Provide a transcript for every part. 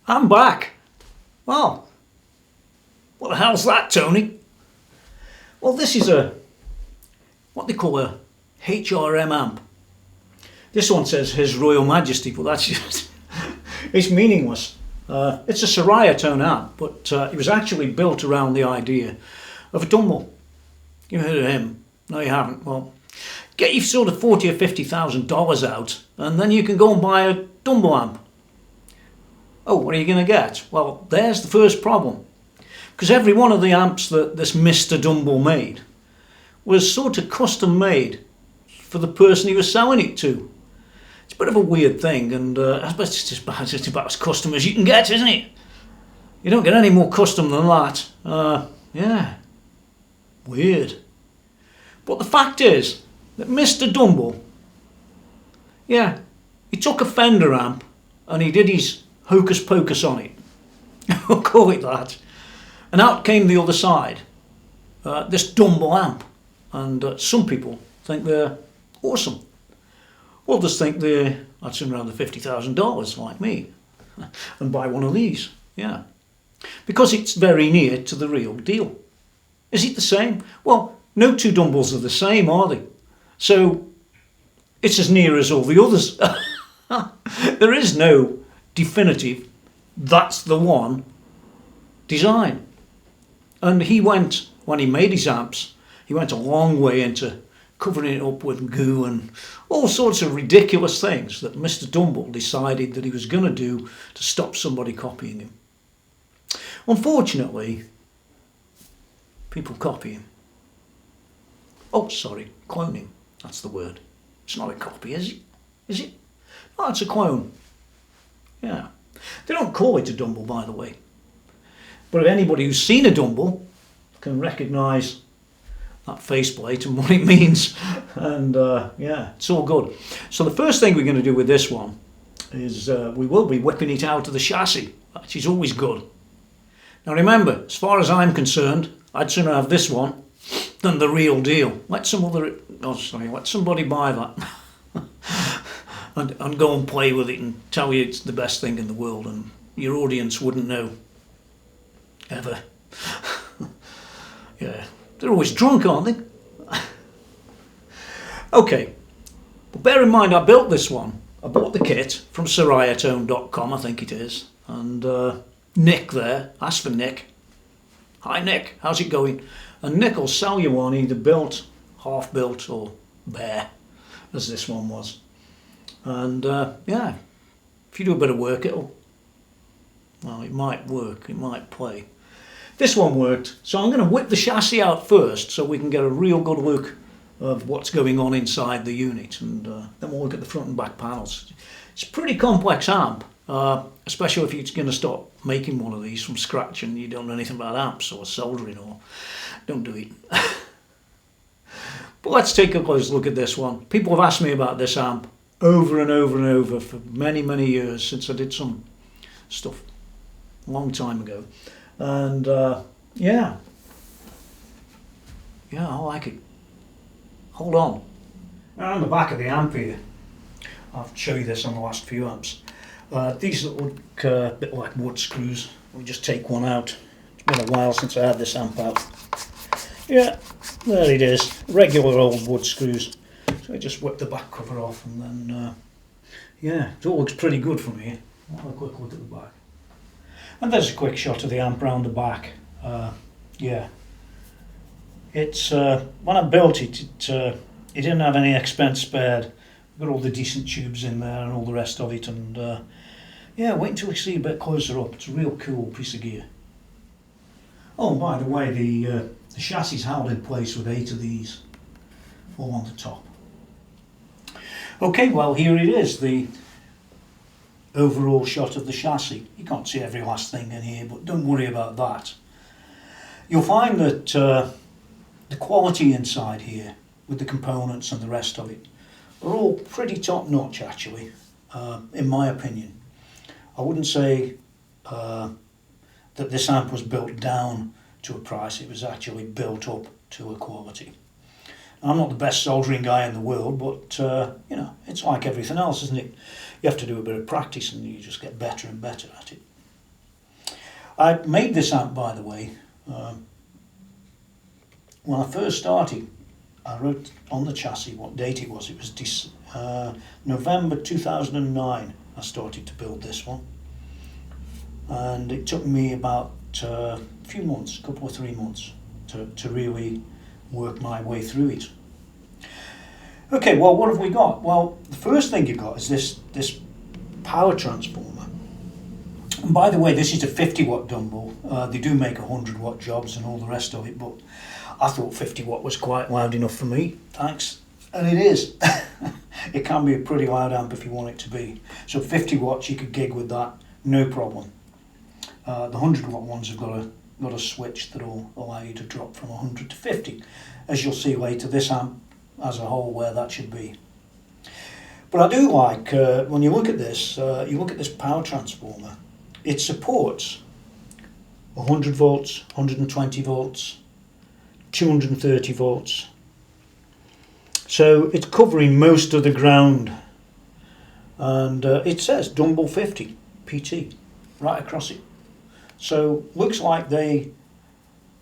I'm back. Well, what the hell's that, Tony? Well, this is what they call a HRM amp. This one says His Royal Majesty, but that's just, it's meaningless. It's a Ceriatone amp, but it was actually built around the idea of a Dumble. You heard of him? No, you haven't. Well, get your sort of $40,000 or $50,000 out, and then you can go and buy a Dumble amp. Oh, what are you going to get? Well, there's the first problem. Because every one of the amps that this Mr. Dumble made was sort of custom made for the person he was selling it to. It's a bit of a weird thing, and I suppose it's about as custom as you can get, isn't it? You don't get any more custom than that. Yeah, weird. But the fact is that Mr. Dumble, yeah, he took a Fender amp and he did his hocus pocus on it. We'll call it that. And out came the other side, this Dumble amp. And some people think they're awesome. Others think that's around the $50,000, like me, and buy one of these, yeah. Because it's very near to the real deal. Is it the same? Well, no two Dumbles are the same, are they? So it's as near as all the others. There is no definitive, that's the one design. And he went, when he made his amps, he went a long way into covering it up with goo and all sorts of ridiculous things that Mr. Dumble decided that he was going to do to stop somebody copying him. Unfortunately, people copy him. Oh, sorry, cloning. That's the word. It's not a copy, is it? Is it? Oh, it's a clone. Yeah. They don't call it a Dumble, by the way. But anybody who's seen a Dumble can recognise that faceplate and what it means. And yeah, it's all good. So the first thing we're going to do with this one is we will be whipping it out of the chassis, which is always good. Now remember, as far as I'm concerned, I'd sooner have this one than the real deal. Let somebody buy that and go and play with it and tell you it's the best thing in the world, and your audience wouldn't know. Ever. Yeah. They're always drunk, aren't they? Okay. But bear in mind, I built this one. I bought the kit from Ceriatone.com, I think it is. And Nick there, ask for Nick. Hi Nick, how's it going? And Nick will sell you one either built, half built, or bare, as this one was. And yeah, if you do a bit of work, it might work, it might play. This one worked, so I'm going to whip the chassis out first so we can get a real good look of what's going on inside the unit, and then we'll look at the front and back panels. It's a pretty complex amp, especially if you're going to start making one of these from scratch and you don't know anything about amps or soldering, or don't do it. But let's take a close look at this one. People have asked me about this amp over and over and over for many, many years since I did some stuff a long time ago. And yeah, I like it. Hold on. Now on the back of the amp here, I'll show you this on the last few amps. These look a bit like wood screws. We just take one out. It's been a while since I had this amp out. Yeah, there it is. Regular old wood screws. So I just whip the back cover off, and then yeah, it all looks pretty good from here. I'll have a quick look at the back. And there's a quick shot of the amp round the back. Yeah, it's when I built it, it didn't have any expense spared. Got all the decent tubes in there and all the rest of it, and yeah, wait until you see a bit closer up. It's a real cool piece of gear. Oh, and by the way, the chassis is held in place with 8 of these, all on the top. Okay, well here it is, the overall shot of the chassis. You can't see every last thing in here, but don't worry about that. You'll find that the quality inside here, with the components and the rest of it, are all pretty top notch actually, in my opinion. I wouldn't say that this amp was built down to a price, it was actually built up to a quality. I'm not the best soldering guy in the world, but you know, it's like everything else, isn't it? You have to do a bit of practice and you just get better and better at it. I made this amp, by the way, when I first started. I wrote on the chassis what date it was. It was November 2009 I started to build this one. And it took me about a few months, a couple or 3 months, to really work my way through it. Okay, well, what have we got? Well, the first thing you got is this power transformer. And by the way, this is a 50 watt Dumble. They do make 100 watt jobs and all the rest of it, but I thought 50 watt was quite loud enough for me, thanks. And it is. It can be a pretty loud amp if you want it to be. So 50 watts, you could gig with that, no problem. The 100 watt ones have got a switch that will allow you to drop from 100 to 50. As you'll see later, this amp as a whole where that should be. But I do like, when you look at this, power transformer, it supports 100 volts, 120 volts, 230 volts. So it's covering most of the ground. And it says Dumble 50 PT right across it. So looks like they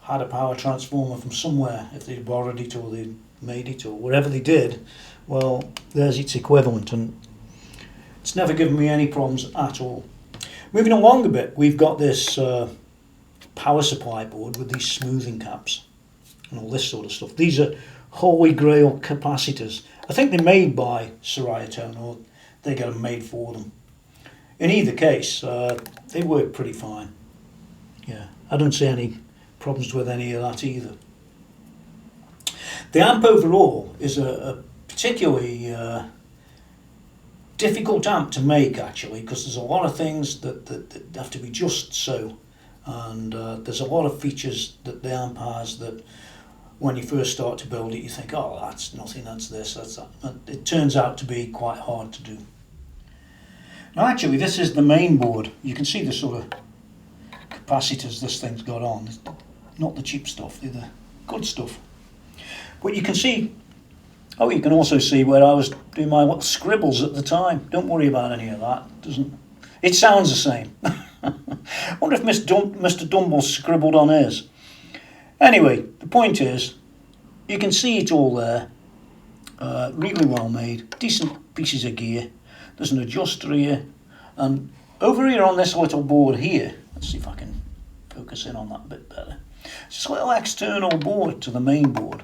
had a power transformer from somewhere, if they borrowed it or they made it or whatever they did. Well, there's its equivalent, and it's never given me any problems at all. Moving along a bit, we've got this power supply board with these smoothing caps and all this sort of stuff. These are Holy Grail capacitors. I think they're made by Ceriatone, or they get them made for them. In either case, they work pretty fine. Yeah, I don't see any problems with any of that either. The amp overall is a particularly difficult amp to make, actually, because there's a lot of things that have to be just so, and there's a lot of features that the amp has that when you first start to build it you think, oh, that's nothing, that's this, that's that. And it turns out to be quite hard to do. Now actually this is the main board. You can see the sort of capacitors this thing's got on. It's not the cheap stuff, they're the good stuff. But you can see, oh, you can also see where I was doing my little scribbles at the time. Don't worry about any of that. It sounds the same. I wonder if Mr. Dumble scribbled on his. Anyway, the point is, you can see it all there. Really well made, decent pieces of gear. There's an adjuster here, and over here on this little board here, let's see if I can focus in on that a bit better. It's this little external board to the main board,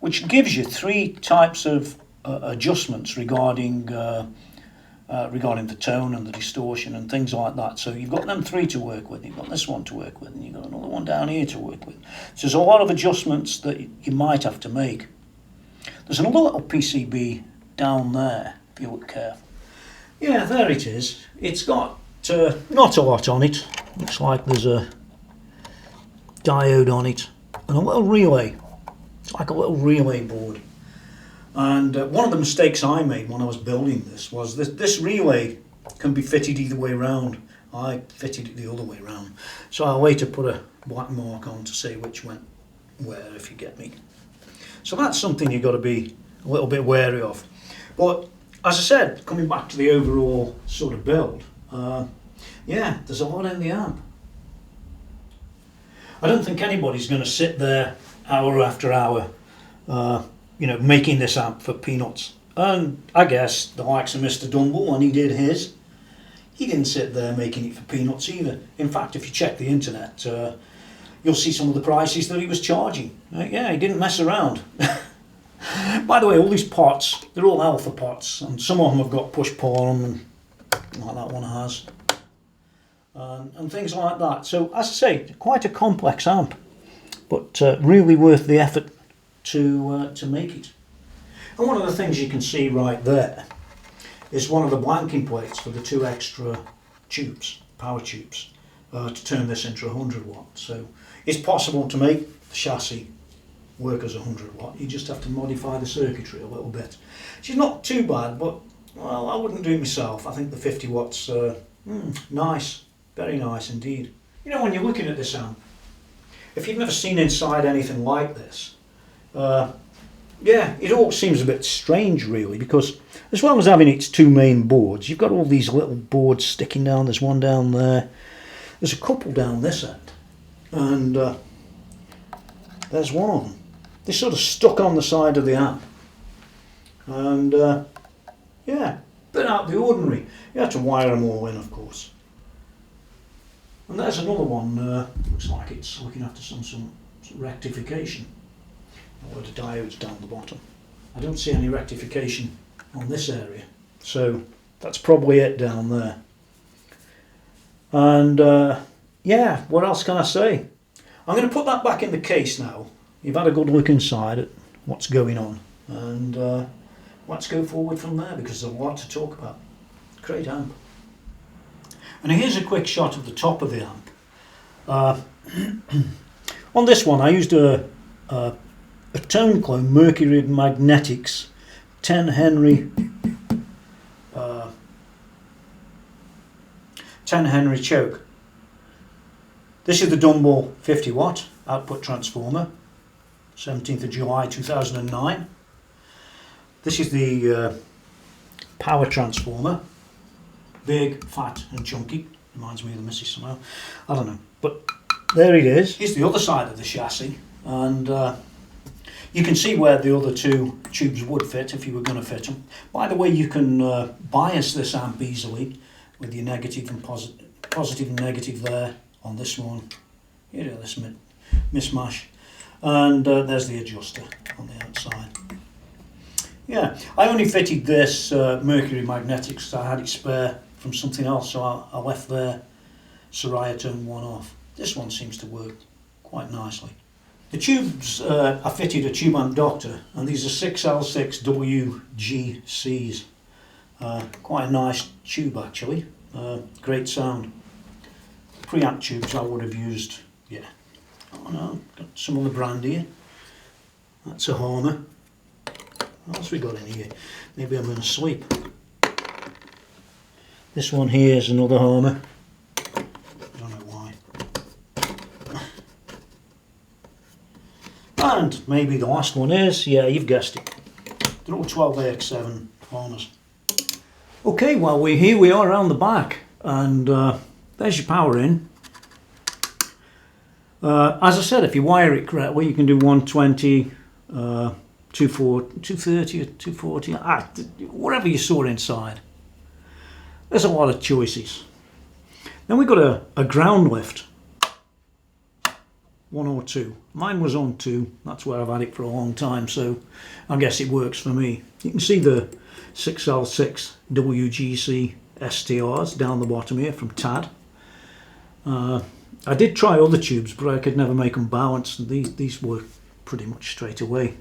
which gives you 3 types of adjustments regarding the tone and the distortion and things like that. So you've got them 3 to work with, you've got this one to work with, and you've got another one down here to work with. So there's a lot of adjustments that you might have to make. There's another little PCB down there, if you look careful. Yeah, there it is. It's got not a lot on it. Looks like there's a diode on it and a little relay. It's like a little relay board. And one of the mistakes I made when I was building this was this relay can be fitted either way round. I fitted it the other way round. So I later put a black mark on to say which went where, if you get me. So that's something you've got to be a little bit wary of. But as I said, coming back to the overall sort of build, yeah, there's a lot in the amp. I don't think anybody's going to sit there hour after hour making this amp for peanuts. And I guess the likes of Mr. Dumble, when he did his, he didn't sit there making it for peanuts either. In fact, if you check the internet, you'll see some of the prices that he was charging. Yeah, he didn't mess around. By the way, all these pots, they're all alpha pots, and some of them have got push-pull on them, like that one has, and things like that. So, as I say, quite a complex amp, but really worth the effort to make it. And one of the things you can see right there is one of the blanking plates for the 2 extra tubes, power tubes, to turn this into 100 watt. So it's possible to make the chassis work as 100 watt. You just have to modify the circuitry a little bit. Which is not too bad, but well, I wouldn't do it myself. I think the 50 watts, nice, very nice indeed. You know, when you're looking at this amp, if you've never seen inside anything like this, yeah, it all seems a bit strange really, because as well as having its 2 main boards, you've got all these little boards sticking down. There's one down there, There's a couple down this end, and there's one of them. They're sort of stuck on the side of the amp, and yeah, bit out of the ordinary. You have to wire them all in, of course. And there's another one, looks like it's looking after some rectification. Or the diodes down the bottom. I don't see any rectification on this area, so that's probably it down there. And yeah, what else can I say? I'm going to put that back in the case now. You've had a good look inside at what's going on, and let's go forward from there, because there's a lot to talk about. Great amp. And here's a quick shot of the top of the amp. On this one I used a tone clone Mercury Magnetics 10 Henry 10 Henry choke. This is the Dumble 50 watt output transformer, 17th of July 2009. This is the power transformer, big, fat and chunky. Reminds me of the Missy somehow. I don't know, but there it is. Here's the other side of the chassis, and you can see where the other two tubes would fit if you were going to fit them. By the way, you can bias this amp easily with your negative and positive and negative there on this one. You know, this mismatch. And there's the adjuster on the outside. Yeah, I only fitted this Mercury Magnetics, I had it spare from something else, so I left their Ceriatone one off. This one seems to work quite nicely. The tubes, I fitted a tube amp doctor, and these are 6L6 WGCs. Quite a nice tube actually, great sound. Preamp tubes I would have used, yeah. Oh no, got some other brand here. That's a Harmer. What else we got in here? Maybe I'm going to sleep. This one here is another Harmer. I don't know why. And maybe the last one is, yeah, you've guessed it. They're all 12AX7 Harmers. Okay, well here we are around the back, and there's your power in. As I said, if you wire it correctly, you can do 120, 230 or 240, whatever you saw inside. There's a lot of choices. Then we've got a ground lift, 1 or 2. Mine was on 2, that's where I've had it for a long time, so I guess it works for me. You can see the 6L6 WGC STRs down the bottom here from TAD. I did try other tubes, but I could never make them balance, and these work pretty much straight away.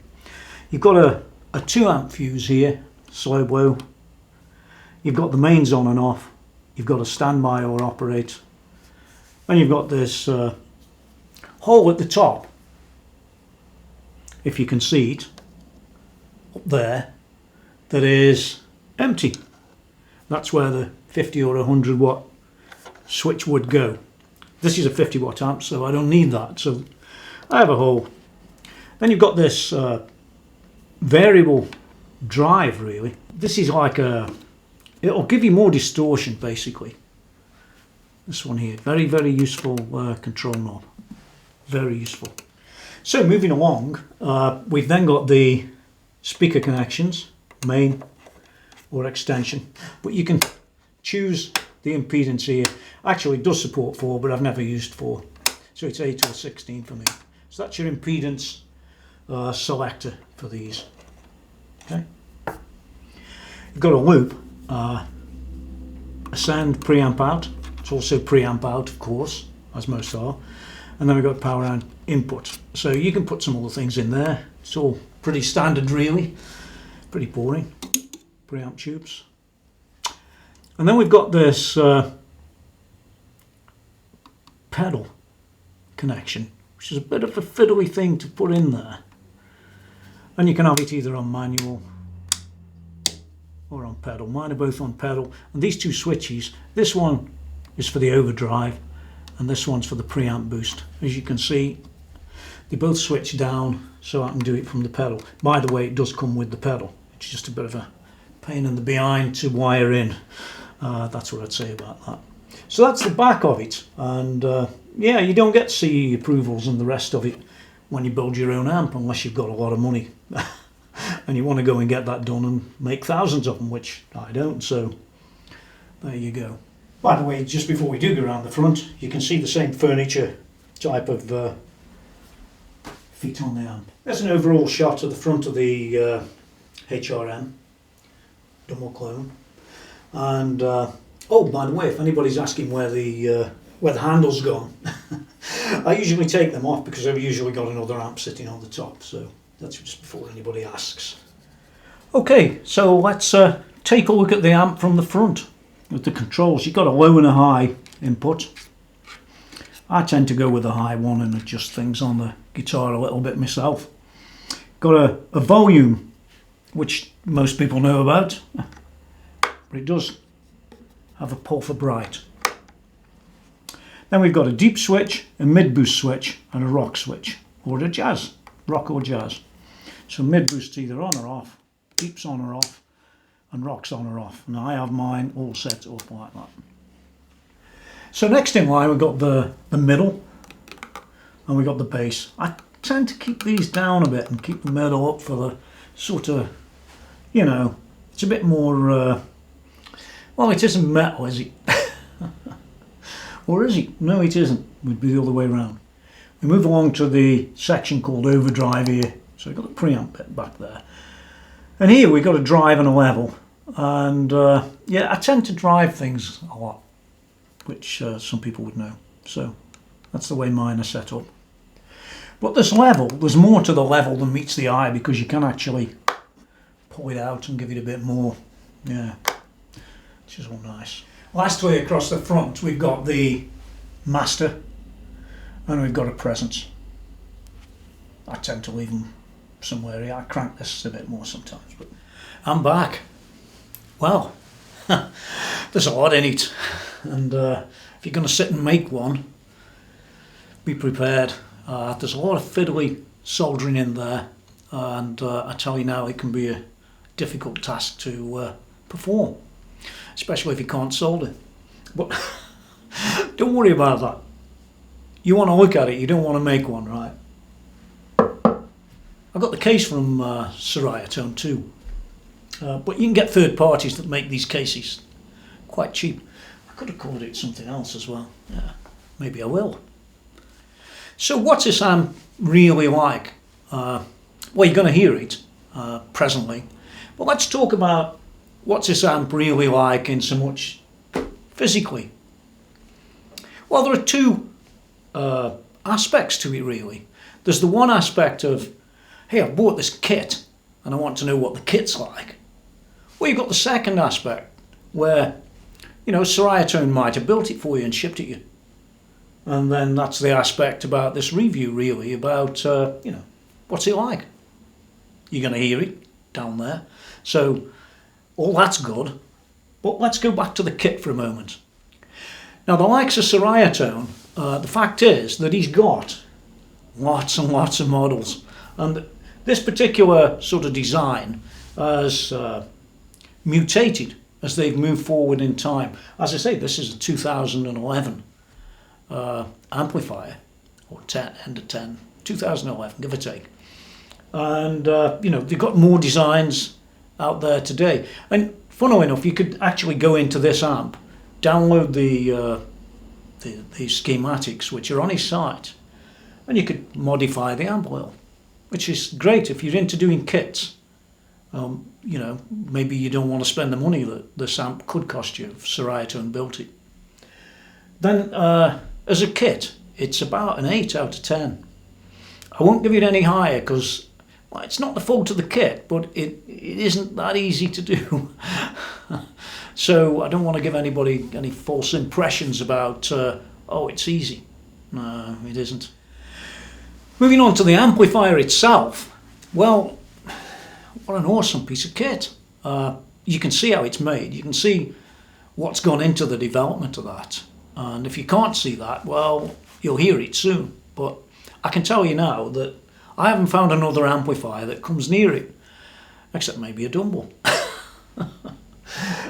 You've got a 2 amp fuse here, slow blow. You've got the mains on and off. You've got a standby or operate. And you've got this hole at the top, if you can see it, up there, that is empty. That's where the 50 or 100 watt switch would go. This is a 50 watt amp, so I don't need that. So I have a hole. Then you've got this variable drive, really. This is like it'll give you more distortion, basically. This one here, very, very useful control knob. Very useful. So moving along, we've then got the speaker connections, main or extension, but you can choose the impedance here. Actually, it does support 4, but I've never used 4, so it's 8 or 16 for me. So that's your impedance selector for these. Okay, you've got a loop, a sound preamp out. It's also preamp out, of course, as most are, and then we've got power and input. So you can put some other things in there. It's all pretty standard, really. Pretty boring. Preamp tubes. And then we've got this pedal connection, which is a bit of a fiddly thing to put in there. And you can have it either on manual or on pedal. Mine are both on pedal. And these two switches, this one is for the overdrive and this one's for the preamp boost. As you can see, they both switch down, so I can do it from the pedal. By the way, it does come with the pedal. It's just a bit of a pain in the behind to wire in. That's what I'd say about that. So that's the back of it, and yeah, you don't get CE approvals and the rest of it when you build your own amp unless you've got a lot of money and you want to go and get that done and make thousands of them, which I don't, so there you go. By the way, just before we do go around the front, you can see the same furniture type of feet on the amp. There's an overall shot of the front of the HRM Dumble clone, and oh, by the way, if anybody's asking where the handle's gone, I usually take them off because I've usually got another amp sitting on the top, so that's just before anybody asks. Okay, so let's take a look at the amp from the front with the controls. You've got a low and a high input. I tend to go with the high one and adjust things on the guitar a little bit myself. Got a volume, which most people know about, but it does have a pull for bright. Then we've got a deep switch, a mid boost switch, and a rock switch, or a jazz, rock or jazz. So mid boost either on or off, deep's on or off, and rock's on or off. And I have mine all set up like that. So next in line we've got the middle, and we've got the bass. I tend to keep these down a bit and keep the middle up for the sort of, you know, it's a bit more, well, it isn't metal, is it? Or is it? No, it isn't. It would be the other way around. We move along to the section called overdrive here. So we've got the preamp bit back there. And here we've got a drive and a level. And yeah, I tend to drive things a lot, which some people would know. So that's the way mine are set up. But this level, there's more to the level than meets the eye because you can actually pull it out and give it a bit more. Yeah, which is all nice. Lastly, across the front, we've got the master and we've got a presence. I tend to leave them somewhere here. I crank this a bit more sometimes, but I'm back. Well, there's a lot in it, and if you're going to sit and make one, be prepared. There's a lot of fiddly soldering in there, and I tell you now, it can be a difficult task to perform, especially if you can't solder. But don't worry about that. You want to look at it, you don't want to make one, right? I got the case from Ceriatone too, but you can get third parties that make these cases quite cheap. I could have called it something else as well. Yeah, maybe I will. So what's this amp really like? Well, you're going to hear it presently, but let's talk about what's this amp really like in so much physically. Well, there are two aspects to it really. There's the one aspect of, hey, I've bought this kit and I want to know what the kit's like. Well, you've got the second aspect where, you know, Ceriatone might have built it for you and shipped it you. And then that's the aspect about this review really, about, you know, what's it like? You're going to hear it down there. So all that's good, but let's go back to the kit for a moment. Now the likes of Ceriatone, the fact is that he's got lots and lots of models, and this particular sort of design has mutated as they've moved forward in time. As I say, this is a 2011 amplifier, or 10, end of 10, 2011, give or take. And you know, they've got more designs out there today. And funnily enough, you could actually go into this amp, download the schematics which are on his site, and you could modify the amp a little, which is great if you're into doing kits. You know, maybe you don't want to spend the money that this amp could cost you if Ceriatone built it. Then as a kit, it's about an 8 out of 10. I won't give it any higher because, well, it's not the fault of the kit, but it isn't that easy to do. So I don't want to give anybody any false impressions about, oh, it's easy. No, it isn't. Moving on to the amplifier itself. Well, what an awesome piece of kit. You can see how it's made. You can see what's gone into the development of that. And if you can't see that, well, you'll hear it soon. But I can tell you now that I haven't found another amplifier that comes near it, except maybe a Dumble.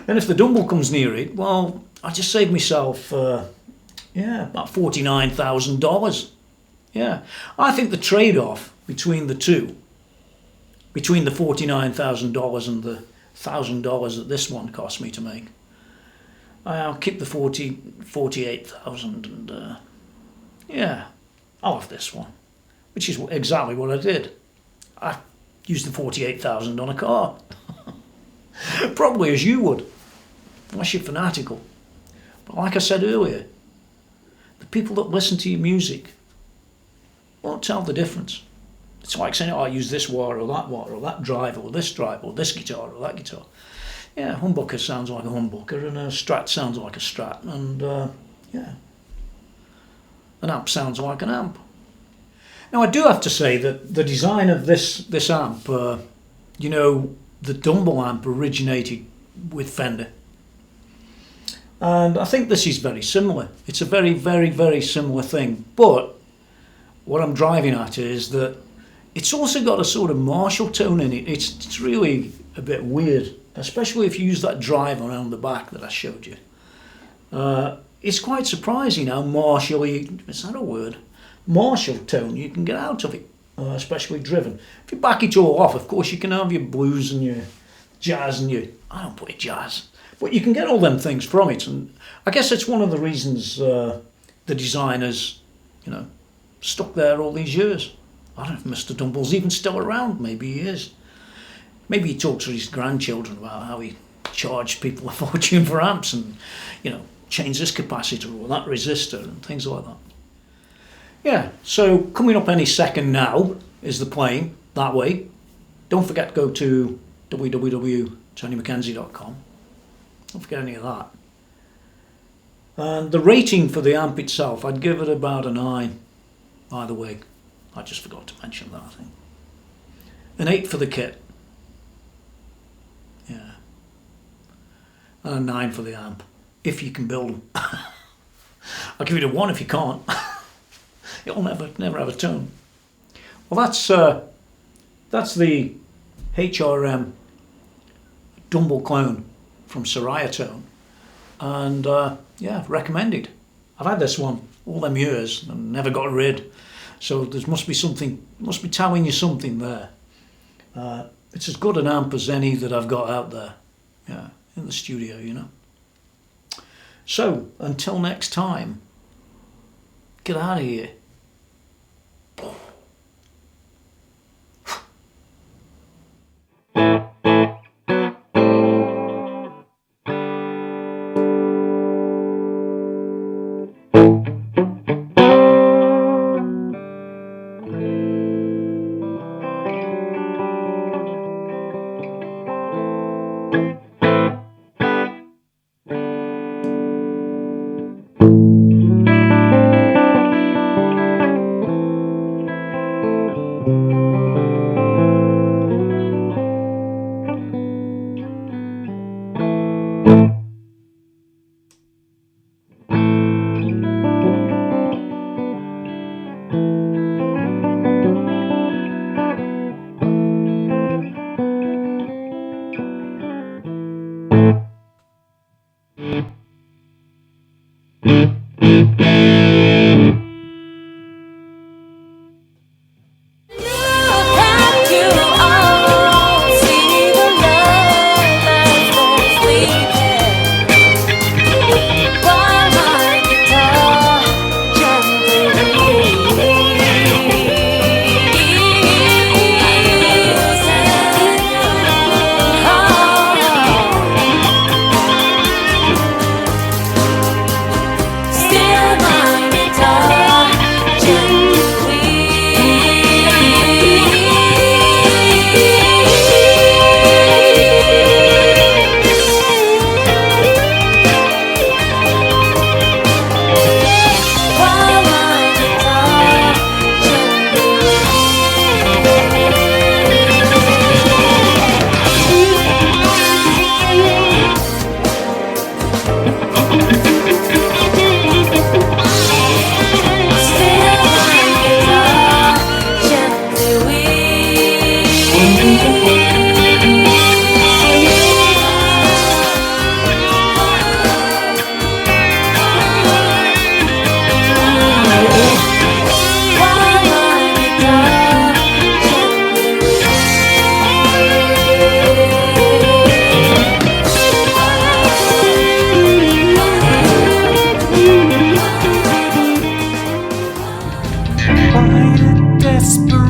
And if the Dumble comes near it, well, I just saved myself, about $49,000. Yeah, I think the trade-off between the two, between the $49,000 and the $1,000 that this one cost me to make, I'll keep the 48,000 and I'll have this one, which is exactly what I did. I used the 48,000 on a car, probably as you would, unless you're fanatical. But like I said earlier, the people that listen to your music won't tell the difference. It's like saying, oh, I use this wah or that drive or this guitar or that guitar. Yeah, humbucker sounds like a humbucker and a Strat sounds like a Strat, and an amp sounds like an amp. Now I do have to say that the design of this amp, the Dumble amp originated with Fender. And I think this is very similar. It's a very, very, very similar thing. But what I'm driving at is that it's also got a sort of Marshall tone in it. It's really a bit weird, especially if you use that drive around the back that I showed you. It's quite surprising how Marshall-y, is that a word? Marshall tone you can get out of it, especially driven. If you back it all off, of course, you can have your blues and your jazz and your, I don't play jazz, but you can get all them things from it. And I guess it's one of the reasons the designers, stuck there all these years. I don't know if Mr. Dumble's even still around. Maybe he is. Maybe he talks to his grandchildren about how he charged people a fortune for amps and, change this capacitor or that resistor and things like that. Yeah, so coming up any second now is the playing that way. Don't forget to go to www.TonyMckenzie.com. Don't forget any of that. And the rating for the amp itself, I'd give it about a 9 either way. I just forgot to mention that, I think. An 8 for the kit. Yeah. And a 9 for the amp, if you can build them. I'll give it a 1 if you can't. It'll never have a tone. Well, that's the HRM Dumble clone from Ceriatone, and recommended. I've had this one all them years and never got rid. So there must be telling you something there. It's as good an amp as any that I've got out there, in the studio, So until next time, get out of here.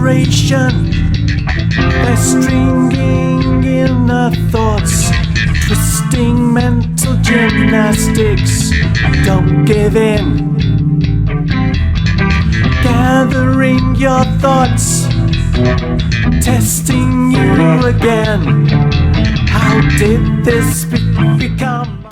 frustration festering in the thoughts, twisting mental gymnastics. Don't give in. Gathering your thoughts, testing you again. How did this become?